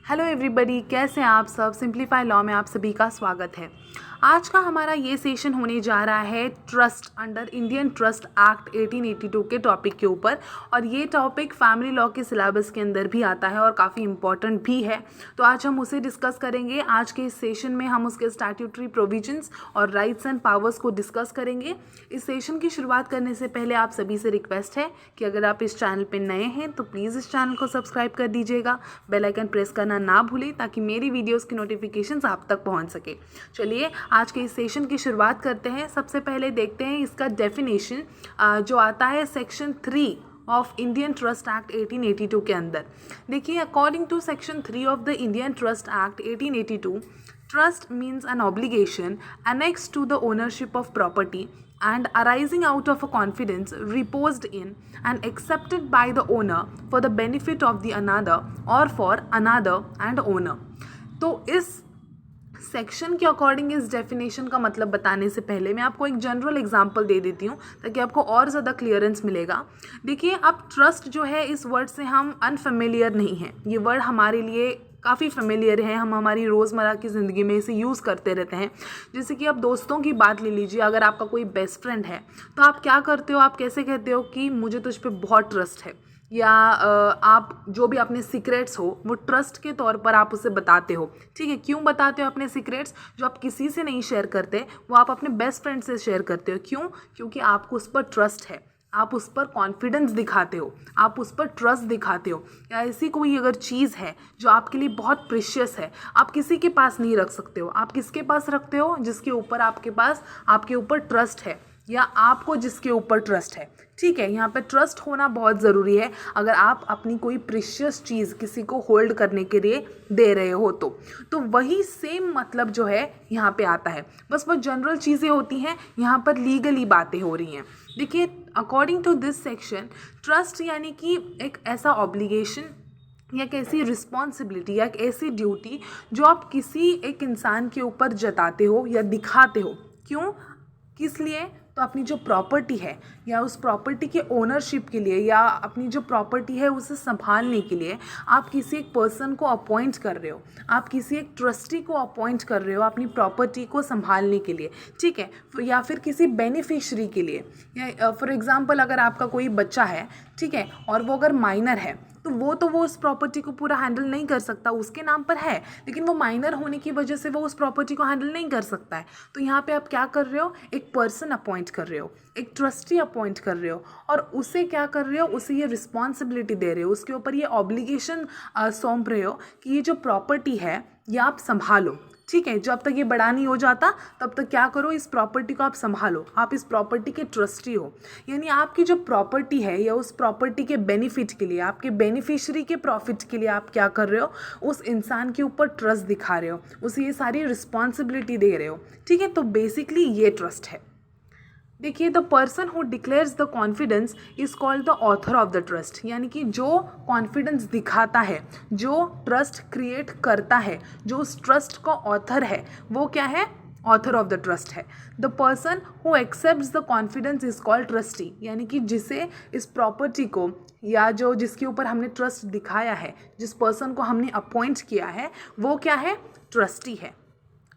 Hello everybody, कैसे हैं आप सब। सिंप्लीफाई लॉ में आप सभी का स्वागत है। आज का हमारा ये सेशन होने जा रहा है trust under Indian trust act 1882 के टॉपिक के ऊपर। और ये टॉपिक फैमिली लॉ के सिलेबस के अंदर भी आता है और काफ़ी इम्पॉर्टेंट भी है, तो आज हम उसे डिस्कस करेंगे। आज के इस सेशन में हम उसके स्टैट्यूटरी प्रोविजंस और राइट्स एंड पावर्स को डिस्कस करेंगे। इस सेशन की शुरुआत करने से पहले आप सभी से रिक्वेस्ट है कि अगर आप इस चैनल पर नए हैं तो प्लीज़ इस चैनल को सब्सक्राइब कर दीजिएगा, बेल आइकन प्रेस करना ना भूलें ताकि मेरी वीडियोस की नोटिफिकेशंस आप तक पहुंच सके। चलिए आज के इस सेशन की शुरुआत करते हैं। सबसे पहले देखते हैं इसका डेफिनेशन जो आता है section 3 of Indian trust act 1882 के अंदर। देखिए, according to section 3 of the Indian trust act 1882, trust means an obligation annexed to the ownership of property and arising out of a confidence reposed in and accepted by the owner for the benefit of the another or for another and owner। तो इस section के according इस definition का मतलब बताने से पहले मैं आपको एक जनरल एग्जांपल दे देती हूँ ताकि आपको और ज़्यादा क्लियरेंस मिलेगा। देखिए, अब ट्रस्ट जो है, इस वर्ड से हम अनफेमिलियर नहीं हैं। ये वर्ड हमारे लिए काफ़ी फेमिलियर है, हम हमारी रोज़मर्रा की ज़िंदगी में इसे यूज़ करते रहते हैं। जैसे कि आप दोस्तों की बात ले लीजिए, अगर आपका कोई बेस्ट फ्रेंड है तो आप क्या करते हो, आप कैसे कहते हो कि मुझे तुझ पे बहुत ट्रस्ट है, या आप जो भी अपने सीक्रेट्स हो वो ट्रस्ट के तौर पर आप उसे बताते हो। ठीक है, क्यों बताते हो अपने सीक्रेट्स? जो आप किसी से नहीं शेयर करते वो आप अपने बेस्ट फ्रेंड से शेयर करते हो। क्यों? क्योंकि आपको उस पर ट्रस्ट है, आप उस पर कॉन्फिडेंस दिखाते हो, आप उस पर ट्रस्ट दिखाते हो। या ऐसी कोई अगर चीज़ है जो आपके लिए बहुत प्रीशियस है, आप किसी के पास नहीं रख सकते हो। आप किसके पास रखते हो? जिसके ऊपर आपके ऊपर ट्रस्ट है, या आपको जिसके ऊपर ट्रस्ट है। ठीक है, यहाँ पे ट्रस्ट होना बहुत ज़रूरी है अगर आप अपनी कोई प्रीशियस चीज़ किसी को होल्ड करने के लिए दे रहे हो तो वही सेम मतलब जो है यहाँ पे आता है। बस वो जनरल चीज़ें होती हैं, यहाँ पर लीगली बातें हो रही हैं। देखिए, according to this section, trust यानी कि एक ऐसा ऑब्लिगेशन या एक ऐसी रिस्पॉन्सिबिलिटी या एक ऐसी ड्यूटी जो आप किसी एक इंसान के ऊपर जताते हो या दिखाते हो। क्यों? किस लिए? तो अपनी जो प्रॉपर्टी है या उस प्रॉपर्टी के ओनरशिप के लिए, या अपनी जो प्रॉपर्टी है उसे संभालने के लिए आप किसी एक पर्सन को अपॉइंट कर रहे हो, आप किसी एक ट्रस्टी को अपॉइंट कर रहे हो अपनी प्रॉपर्टी को संभालने के लिए। ठीक है, या फिर किसी बेनिफिशरी के लिए। या फॉर एग्जांपल, अगर आपका कोई बच्चा है, ठीक है, और वो अगर माइनर है तो वो उस प्रॉपर्टी को पूरा हैंडल नहीं कर सकता। उसके नाम पर है लेकिन वो माइनर होने की वजह से वो उस प्रॉपर्टी को हैंडल नहीं कर सकता है। तो यहाँ पे आप क्या कर रहे हो? एक पर्सन अपॉइंट कर रहे हो, एक ट्रस्टी अपॉइंट कर रहे हो, और उसे क्या कर रहे हो? उसे ये रिस्पॉन्सिबिलिटी दे रहे हो, उसके ऊपर ये ऑब्लिगेशन सौंप रहे हो कि ये जो प्रॉपर्टी है ये आप संभालो। ठीक है, जब तक ये बड़ा नहीं हो जाता तब तक क्या करो? इस प्रॉपर्टी को आप संभालो, आप इस प्रॉपर्टी के ट्रस्टी हो। यानी आपकी जो प्रॉपर्टी है या उस प्रॉपर्टी के बेनिफिट के लिए, आपके बेनिफिशरी के प्रॉफिट के लिए आप क्या कर रहे हो? उस इंसान के ऊपर ट्रस्ट दिखा रहे हो, उसे ये सारी रिस्पॉन्सिबिलिटी दे रहे हो। ठीक है, तो बेसिकली ये ट्रस्ट है। देखिए, the person who declares the confidence is called the author of the trust. यानी कि जो कॉन्फिडेंस दिखाता है, जो ट्रस्ट क्रिएट करता है, जो उस ट्रस्ट का ऑथर है, वो क्या है? ऑथर ऑफ द ट्रस्ट है। The person who accepts the confidence is called trustee. यानी कि जिसे इस प्रॉपर्टी को, या जो जिसके ऊपर हमने ट्रस्ट दिखाया है, जिस पर्सन को हमने अपॉइंट किया है, वो क्या है? ट्रस्टी है।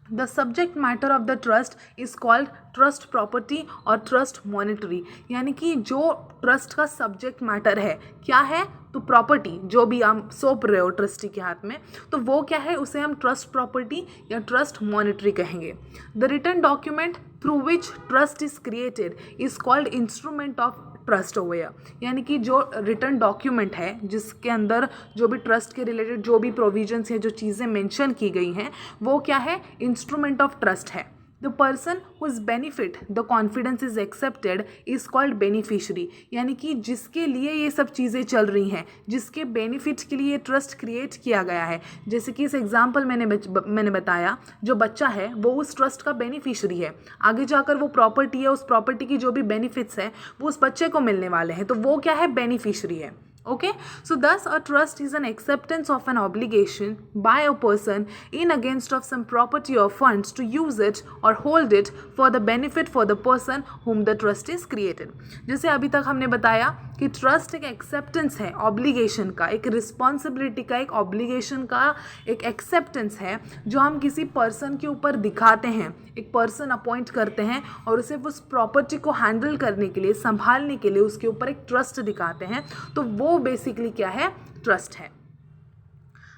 The subject matter of the trust is called trust property और ट्रस्ट मॉनिटरी। यानी कि जो ट्रस्ट का सब्जेक्ट मैटर है क्या है? तो प्रॉपर्टी जो भी आप सौंप रहे हो ट्रस्टी के हाथ में, तो वो क्या है? उसे हम ट्रस्ट प्रॉपर्टी या ट्रस्ट मॉनिटरी कहेंगे। The written document through which trust is created is called instrument of trust over. यानी कि जो रिटन डॉक्यूमेंट है जिसके अंदर जो भी ट्रस्ट के रिलेटेड जो भी प्रोविजंस है, जो चीज़ें मेंशन की गई हैं, वो क्या है? इंस्ट्रूमेंट ऑफ ट्रस्ट है। The person whose benefit the confidence is accepted is called beneficiary. यानी कि जिसके लिए ये सब चीज़ें चल रही हैं, जिसके बेनिफिट के लिए ट्रस्ट क्रिएट किया गया है, जैसे कि इस एग्जांपल मैंने बताया, जो बच्चा है वो उस ट्रस्ट का बेनिफिशरी है। आगे जाकर वो प्रॉपर्टी है, उस प्रॉपर्टी की जो भी बेनिफिट्स हैं वो उस बच्चे को मिलने वाले हैं, तो वो क्या है? बेनिफिशरी है। Okay, so thus a trust is an acceptance of an obligation by a person in against of some property or funds to use it or hold it for the benefit for the person whom the trust is created। जैसे अभी तक हमने बताया कि trust एक acceptance है obligation का, एक रिस्पॉन्सिबिलिटी का, एक ऑब्लिगेशन का एक एक्सेप्टेंस है जो हम किसी पर्सन के ऊपर दिखाते हैं। एक पर्सन अपॉइंट करते हैं और उसे उस प्रॉपर्टी को हैंडल करने के लिए, संभालने के लिए उसके ऊपर एक ट्रस्ट दिखाते हैं, तो वो बेसिकली क्या है, ट्रस्ट है।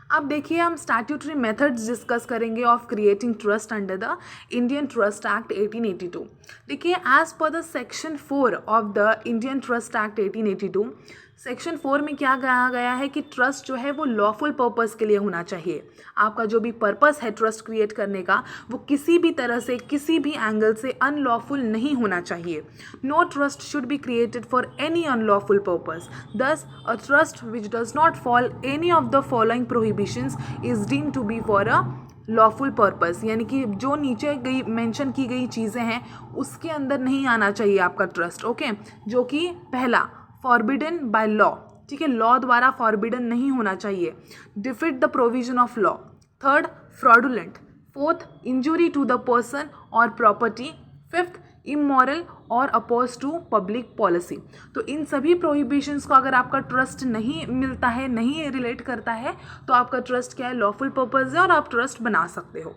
अब देखिए हम स्टैट्यूटरी मेथड्स डिस्कस करेंगे of creating trust under the Indian trust act 1882। देखिए as per the section 4 of the Indian trust act 1882, section 4 में क्या कहा गया है कि ट्रस्ट जो है वो लॉफुल पर्पस के लिए होना चाहिए। आपका जो भी पर्पस है ट्रस्ट क्रिएट करने का, वो किसी भी तरह से, किसी भी एंगल से अनलॉफुल नहीं होना चाहिए। No trust should be created for any unlawful purpose. Thus a trust which does not fall any of the following prohibitions is deemed to be for a lawful purpose, यानी कि जो नीचे गई mention की गई चीज़ें हैं उसके अंदर नहीं आना चाहिए आपका ट्रस्ट। ओके, जो कि पहला फॉरबिडन बाय लॉ, ठीक है, लॉ द्वारा फॉरबिडन नहीं होना चाहिए। Defeat the provision of law. Third, fraudulent. Fourth, injury to the person और प्रॉपर्टी। फिफ्थ, इमोरल और अपोज टू पब्लिक पॉलिसी। तो इन सभी प्रोहिबिशंस को अगर आपका ट्रस्ट नहीं मिलता है, नहीं रिलेट करता है, तो आपका ट्रस्ट क्या है, लॉफुल पर्पस है और आप ट्रस्ट बना सकते हो।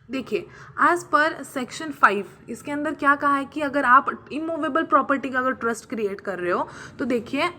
देखिए एज पर सेक्शन 5 इसके अंदर क्या कहा है कि अगर आप इमूवेबल प्रॉपर्टी का अगर ट्रस्ट क्रिएट कर रहे हो, तो देखिए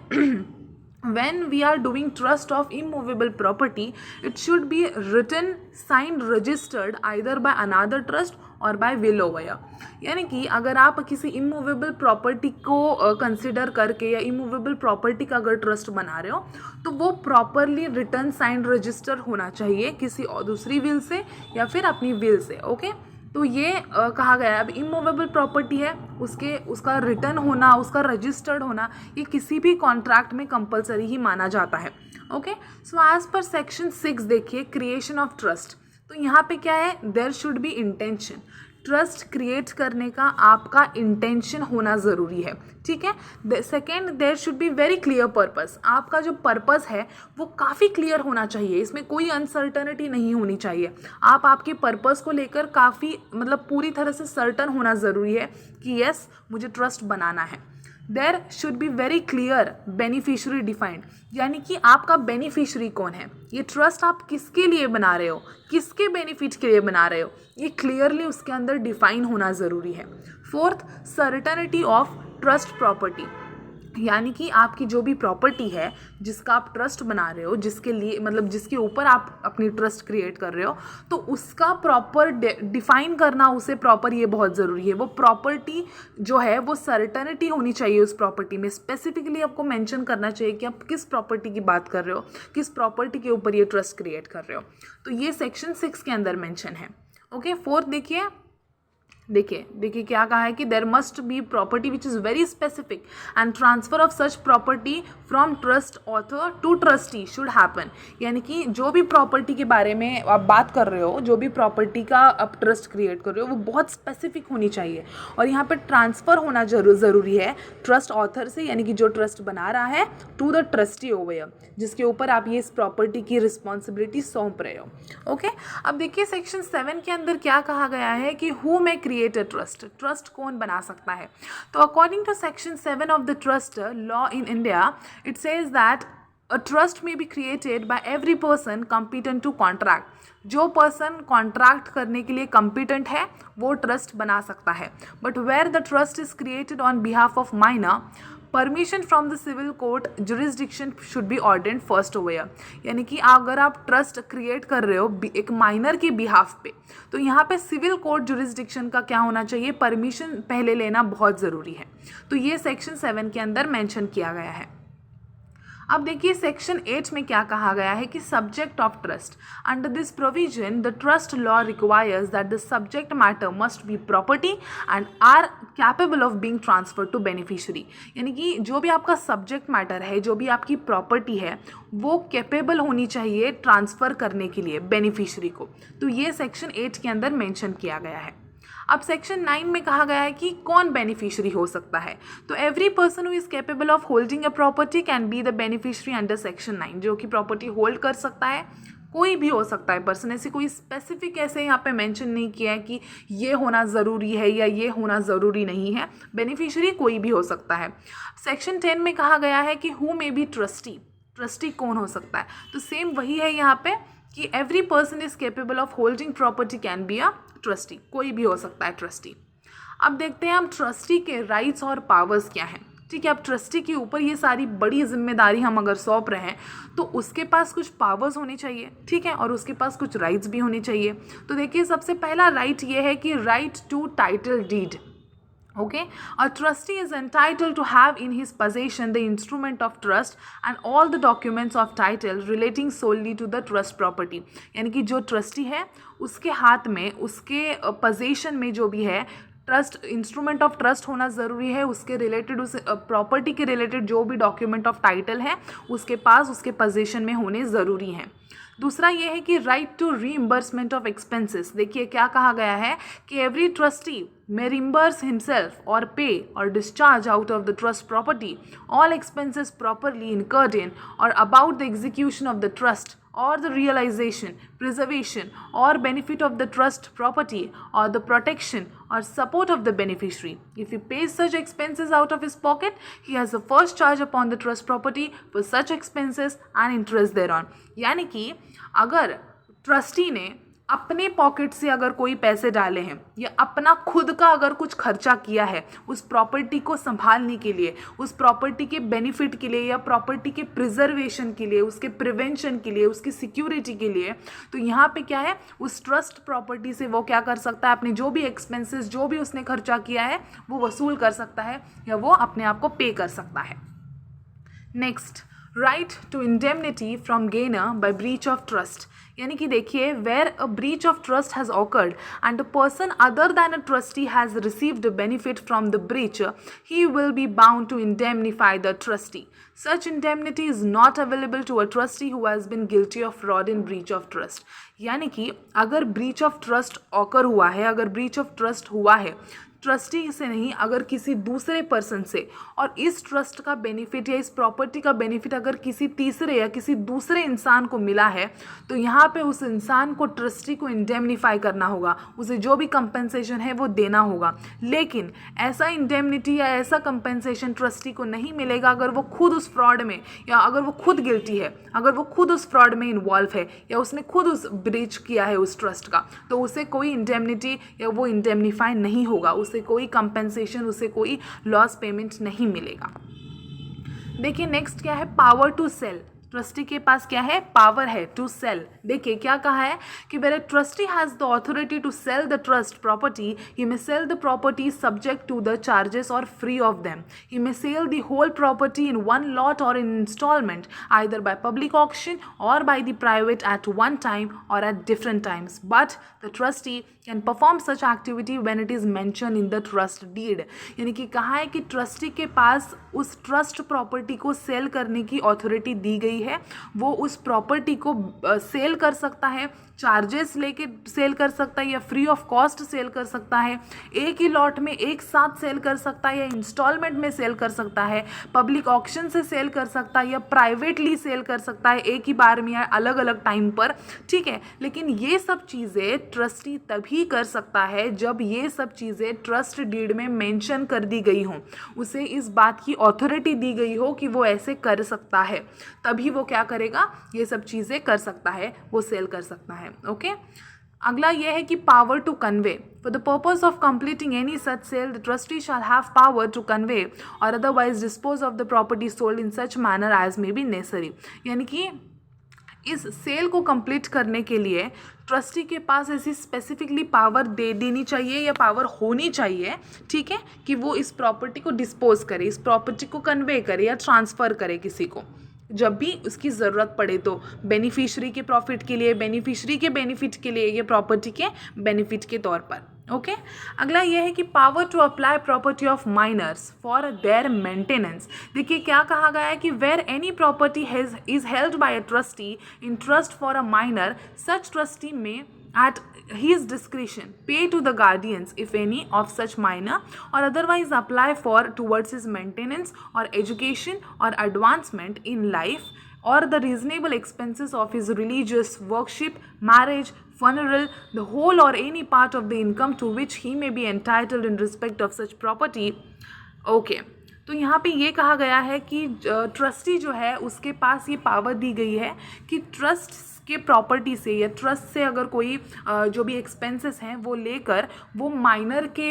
when we are doing trust of immovable property, it should be written, signed, registered either by another trust और by will over here। यानी कि अगर आप किसी इमूवेबल प्रॉपर्टी को कंसिडर करके या इमूवेबल प्रॉपर्टी का अगर ट्रस्ट बना रहे हो, तो वो प्रॉपरली रिटर्न, साइंड, रजिस्टर होना चाहिए किसी और दूसरी विल से या फिर अपनी विल से। ओके, तो ये कहा गया है। अब इमूवेबल प्रॉपर्टी है, उसका रिटर्न होना, उसका रजिस्टर्ड होना, ये किसी भी कॉन्ट्रैक्ट में कंपलसरी ही माना जाता है। Okay, so as per section 6 देखिए क्रिएशन ऑफ ट्रस्ट। तो यहाँ पे क्या है, there should be intention. Trust create करने का आपका इंटेंशन होना ज़रूरी है, ठीक है। Second, there should be very clear purpose. आपका जो पर्पस है वो काफ़ी क्लियर होना चाहिए, इसमें कोई अनसर्टनिटी नहीं होनी चाहिए। आप आपके पर्पस को लेकर काफ़ी पूरी तरह से सर्टन होना ज़रूरी है कि यस मुझे ट्रस्ट बनाना है। There should be very clear beneficiary defined, यानी कि आपका बेनिफिशरी कौन है, ये ट्रस्ट आप किसके लिए बना रहे हो, किसके बेनिफिट के लिए बना रहे हो, ये क्लियरली उसके अंदर डिफाइन होना ज़रूरी है। Fourth, certainty of trust property, यानी कि आपकी जो भी प्रॉपर्टी है जिसका आप ट्रस्ट बना रहे हो, जिसके लिए जिसके ऊपर आप अपनी ट्रस्ट क्रिएट कर रहे हो, तो उसका प्रॉपर डिफाइन करना उसे प्रॉपर, ये बहुत ज़रूरी है। वो प्रॉपर्टी जो है वो सर्टेनिटी होनी चाहिए उस प्रॉपर्टी में, स्पेसिफिकली आपको मेंशन करना चाहिए कि आप किस प्रॉपर्टी की बात कर रहे हो, किस प्रॉपर्टी के ऊपर ये ट्रस्ट क्रिएट कर रहे हो। तो ये सेक्शन 6 के अंदर मेंशन है। ओके, फोर्थ देखिए क्या कहा है कि there must be property which is very specific and transfer of such property from trust author to trustee should happen. यानी कि जो भी प्रॉपर्टी के बारे में आप बात कर रहे हो, जो भी प्रॉपर्टी का आप ट्रस्ट क्रिएट कर रहे हो, वो बहुत स्पेसिफिक होनी चाहिए और यहाँ पर ट्रांसफ़र होना ज़रूरी है ट्रस्ट ऑथर से, यानी कि जो ट्रस्ट बना रहा है, टू द ट्रस्टी ओवर, जिसके ऊपर आप ये इस प्रॉपर्टी की रिस्पॉन्सिबिलिटी सौंप रहे हो। ओके, अब देखिए सेक्शन 7 के अंदर क्या कहा गया है कि who may create a trust कौन बना सकता है। तो according to section 7 of the trust law in India, it says that a trust may be created by every person competent to contract. जो पर्सन कॉन्ट्रैक्ट करने के लिए कॉम्पिटेंट है वो ट्रस्ट बना सकता है। But where the trust is created on behalf of minor, permission from the civil court jurisdiction should be ordained first over. यानी कि अगर आप ट्रस्ट क्रिएट कर रहे हो एक माइनर के बिहाफ पे, तो यहाँ पे सिविल कोर्ट जुरिस्डिक्शन का क्या होना चाहिए, परमिशन पहले लेना बहुत ज़रूरी है। तो ये सेक्शन 7 के अंदर मेंशन किया गया है। अब देखिए सेक्शन 8 में क्या कहा गया है कि subject of trust. Under this provision the trust law requires that the subject matter must be property and are capable of being transfer to beneficiary. यानी कि जो भी आपका सब्जेक्ट मैटर है, जो भी आपकी प्रॉपर्टी है, वो कैपेबल होनी चाहिए ट्रांसफ़र करने के लिए बेनिफिशियरी को। तो ये सेक्शन 8 के अंदर मेंशन किया गया है। अब सेक्शन 9 में कहा गया है कि कौन बेनिफिशियरी हो सकता है। तो every person who is capable of holding a property can be the beneficiary under section 9। जो कि प्रॉपर्टी होल्ड कर सकता है, कोई भी हो सकता है पर्सन, ऐसे कोई स्पेसिफिक ऐसे यहाँ पे मेंशन नहीं किया है कि ये होना ज़रूरी है या ये होना ज़रूरी नहीं है, बेनिफिशियरी कोई भी हो सकता है। सेक्शन 10 में कहा गया है कि who may be trustee, trustee कौन हो सकता है, तो सेम वही है यहाँ पे कि every person is capable of holding property can be a trustee, कोई भी हो सकता है ट्रस्टी। अब देखते हैं हम ट्रस्टी के राइट्स और पावर्स क्या हैं। ठीक है, अब ट्रस्टी के ऊपर ये सारी बड़ी जिम्मेदारी हम अगर सौंप रहे हैं तो उसके पास कुछ पावर्स होनी चाहिए, ठीक है, और उसके पास कुछ राइट्स भी होने चाहिए। तो देखिए सबसे पहला राइट ये है कि right to title deed. Okay, a trustee is entitled to have in his possession the instrument of trust and all the documents of title relating solely to the trust property। यानी कि जो trustee है उसके हाथ में, उसके possession में जो भी है ट्रस्ट इंस्ट्रूमेंट ऑफ ट्रस्ट होना ज़रूरी है, उसके रिलेटेड, उस प्रॉपर्टी के रिलेटेड जो भी डॉक्यूमेंट ऑफ टाइटल है उसके पास, उसके पोजेशन में होने ज़रूरी हैं। दूसरा ये है कि right to reimbursement of expenses. देखिए क्या कहा गया है कि every trustee may reimburse himself or pay or discharge out of the trust property all expenses properly incurred in or about the execution of the trust or the realization, preservation or benefit of the trust property or the protection or support of the beneficiary. If he pays such expenses out of his pocket, he has the first charge upon the trust property for such expenses and interest thereon। यानी कि अगर trustee ने अपने pocket से अगर कोई पैसे डाले हैं या अपना खुद का अगर कुछ खर्चा किया है उस प्रॉपर्टी को संभालने के लिए, उस प्रॉपर्टी के बेनिफिट के लिए या प्रॉपर्टी के प्रिजर्वेशन के लिए, उसके प्रिवेंशन के लिए, उसकी सिक्योरिटी के लिए, तो यहाँ पे क्या है, उस ट्रस्ट प्रॉपर्टी से वो क्या कर सकता है, अपने जो भी एक्सपेंसेस, जो भी उसने खर्चा किया है वो वसूल कर सकता है या वो अपने आप को पे कर सकता है। Next, right to indemnity from gainer by breach of trust. यानी कि देखिए where a breach of trust has occurred and a person other than a trustee has received benefit from the breach, he will be bound to indemnify the trustee. Such indemnity is not available to a trustee who has been guilty of fraud in breach of trust। यानी कि अगर breach of trust occur हुआ है, अगर breach of trust हुआ है trustee से नहीं, अगर किसी दूसरे पर्सन से, और इस ट्रस्ट का बेनिफिट या इस प्रॉपर्टी का बेनिफिट अगर किसी तीसरे या किसी दूसरे इंसान को मिला है, तो यहाँ पे उस इंसान को, ट्रस्टी को इंडेमनीफाई करना होगा, उसे जो भी कंपेंसेशन है वो देना होगा। लेकिन ऐसा इंडेमनिटी या ऐसा कंपेंसेशन ट्रस्टी को नहीं मिलेगा अगर वो खुद उस फ्रॉड में, या अगर वो खुद गिल्टी है, अगर वो खुद उस फ्रॉड में इन्वॉल्व है या उसने खुद उस ब्रीच किया है उस ट्रस्ट का, तो उसे कोई इंडेमनिटी या वो इंडेमनीफाई नहीं होगा, उसे कोई कंपेंसेशन, उसे कोई लॉस पेमेंट नहीं मिलेगा। देखिए नेक्स्ट क्या है, पावर टू सेल। ट्रस्टी के पास क्या है, पावर है टू सेल। देखिए क्या कहा है कि where a trustee has the authority to sell the trust property, he may sell the property subject to the charges or free of them. He may sell the whole property in one lot or in installment, either by public auction or by the private at one time or at different times, but the trustee can perform such activity when it is mention in the trust deed. यानी कि कहा है कि trustee के पास उस trust property को cell करने की ऑथोरिटी दी गई है, वो उस प्रॉपर्टी को सेल कर सकता है, चार्जेस लेके सेल कर सकता है या फ्री ऑफ कॉस्ट सेल कर सकता है, एक ही लॉट में एक साथ सेल कर सकता है या इंस्टॉलमेंट में सेल कर सकता है, पब्लिक ऑक्शन से सेल कर सकता है या प्राइवेटली सेल कर सकता है, एक ही बार में या अलग अलग टाइम पर। ठीक है, लेकिन ये सब चीज़ें ट्रस्टी तभी कर सकता है जब ये सब चीज़ें ट्रस्ट डीड में मेंशन कर दी गई हों, उसे इस बात की ऑथोरिटी दी गई हो कि वो ऐसे कर सकता है, तभी वो क्या करेगा, ये सब चीज़ें कर सकता है, वो सेल कर सकता है। ओके, अगला यह है कि power to convey. For the purpose of completing any such sale the trustee shall have power to convey or otherwise dispose of the property sold in such manner as may be necessary. यानी कि इस cell को complete करने के लिए trustee के पास ऐसी specifically power दे देनी चाहिए या पावर होनी चाहिए, ठीक है, कि वो इस प्रॉपर्टी को डिस्पोज करे, इस प्रॉपर्टी को कन्वे करे या ट्रांसफ़र करे किसी को जब भी उसकी ज़रूरत पड़े, तो बेनिफिशरी के प्रॉफिट के लिए, बेनिफिशरी के बेनिफिट के लिए, ये प्रॉपर्टी के बेनिफिट के तौर पर। ओके, अगला यह है कि power to apply property of minors for their maintenance. देखिए क्या कहा गया है कि where any property is held by a trustee in trust for a minor, such trustee may at his discretion pay to the guardians if any of such minor or otherwise apply for towards his maintenance or education or advancement in life or the reasonable expenses of his religious worship, marriage, funeral, the whole or any part of the income to which he may be entitled in respect of such property. Okay. तो यहाँ पे ये कहा गया है कि trustee जो है उसके पास ये पावर दी गई है कि ट्रस्ट के प्रॉपर्टी से या ट्रस्ट से अगर कोई जो भी एक्सपेंसेस हैं वो लेकर वो माइनर के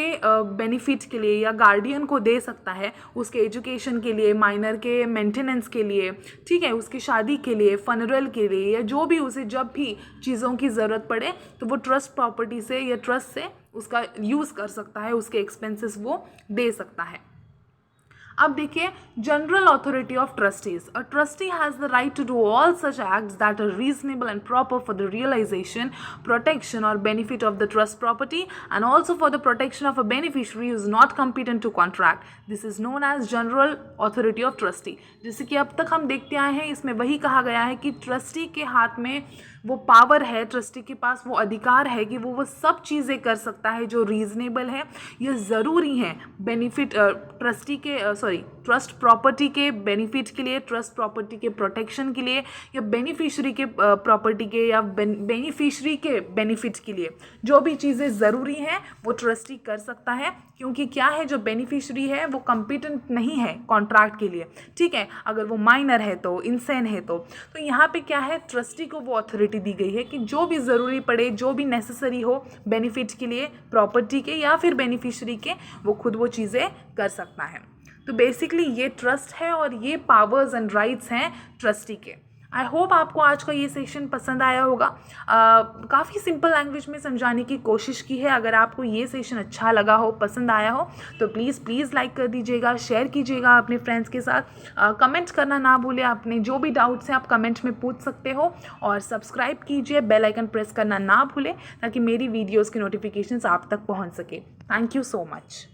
बेनिफिट के लिए या गार्डियन को दे सकता है, उसके एजुकेशन के लिए, माइनर के मेंटेनेंस के लिए, ठीक है, उसकी शादी के लिए, फनरल के लिए, या जो भी उसे जब भी चीज़ों की ज़रूरत पड़े तो वो ट्रस्ट प्रॉपर्टी से या ट्रस्ट से उसका यूज़ कर सकता है, उसके एक्सपेंसेस वो दे सकता है। अब देखिए, general authority of trustees. A trustee has the right to do all such acts that are reasonable and proper for the realisation, protection or benefit of the trust property and also for the protection of a beneficiary is not competent to contract. This is known as general authority of trustee. जैसे कि अब तक हम देखते आए हैं, इसमें वही कहा गया है कि ट्रस्टी के हाथ में वो पावर है, ट्रस्टी के पास वो अधिकार है कि वो सब चीज़ें कर सकता है जो रीजनेबल है या ज़रूरी हैं बेनिफिट ट्रस्टी के ट्रस्ट प्रॉपर्टी के बेनिफिट के लिए, ट्रस्ट प्रॉपर्टी के प्रोटेक्शन के लिए, या बेनिफिशरी के प्रॉपर्टी के या बेनिफिशरी के बेनिफिट के लिए जो भी चीज़ें ज़रूरी हैं वो ट्रस्टी कर सकता है। क्योंकि क्या है, जो बेनिफिशरी है वो कॉम्पिटेंट नहीं है कॉन्ट्रैक्ट के लिए, ठीक है, अगर वो माइनर है तो, इंसेन है तो यहाँ पे क्या है, ट्रस्टी को वो अथॉरिटी दी गई है कि जो भी ज़रूरी पड़े, जो भी नेसेसरी हो बेनिफिट के लिए, प्रॉपर्टी के या फिर बेनिफिशरी के, वो खुद वो चीज़ें कर सकता है। तो बेसिकली ये ट्रस्ट है और ये पावर्स एंड राइट्स हैं ट्रस्टी के। आई होप आपको आज का ये सेशन पसंद आया होगा। काफ़ी सिंपल लैंग्वेज में समझाने की कोशिश की है। अगर आपको ये सेशन अच्छा लगा हो, पसंद आया हो, तो प्लीज़ लाइक कर दीजिएगा, शेयर कीजिएगा अपने फ्रेंड्स के साथ, कमेंट करना ना भूलें। अपने जो भी डाउट्स हैं आप कमेंट में पूछ सकते हो, और सब्सक्राइब कीजिए, बेल आइकन प्रेस करना ना भूलें ताकि मेरी वीडियोज़ की नोटिफिकेशंस आप तक पहुँच सके। Thank you so much.